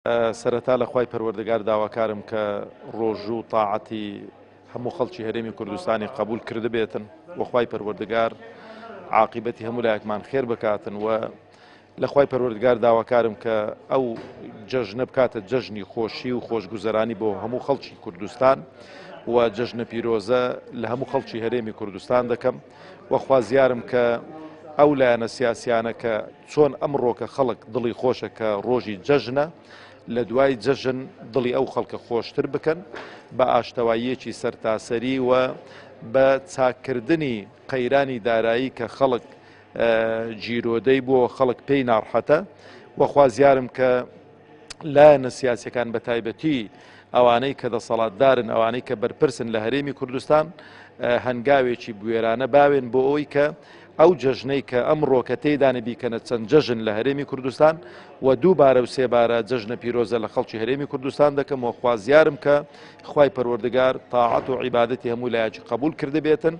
سەرەتا لە خوای پەروەردگار داواکارم کە ڕۆژ و تاعەتی هەموو خەڵکی هەرێمی کوردستانی قبول کردبێتن و خوای پەروەردگار عاقبەتی هەموو لایەکمان خێر بکاتن و لە خوای پەروەردگار داواکارم کە ئەو جەژنە بکاتە جەژنی خۆشی و خۆشگوزەرانی بۆ هەموو خەڵکی کوردستان و جەژنە پیرۆزە لە هەموو خەڵکی هەرێمی کوردستان دەکەم و خوازیارم کە ئەو لایەنە سیاسیانە کە چۆن ئەمڕۆکە خەڵک دڵی خۆشە کە ڕۆژی جەژنە لە دوای جەژن دڵی ئەو خەڵکە خۆشتر بکەن بە ئاشتەواییەکی سەرتاسەری و بە چاکردنی قەیرانی دارایی کە خەڵک جیرۆدەی بۆ خەڵک پێی ناڕحەتە و خوازیارم کە لایەنە سیاسیەکان بە تایبەتی ئەوانەی کە دەسەڵاتدارن ئەوانەی کە بەرپرسن لە هەرێمی کوردستان هەنگاوێکی بوێرانە باوێن بۆ ئەوی کە ئەو جەژنەی کە ئەمڕۆکە تێدانە بیکەنە چەند جەژن لە هەرێمی کوردستان و دووبارە و سێبارە جەژنە پیرۆزە لە خەڵکی هەرێمی کوردستان دەکەم و خوازیارم کە خوای پەروەردگار تاعەت و عیبادەتی هەموو لایەکی قبول کردبێتن.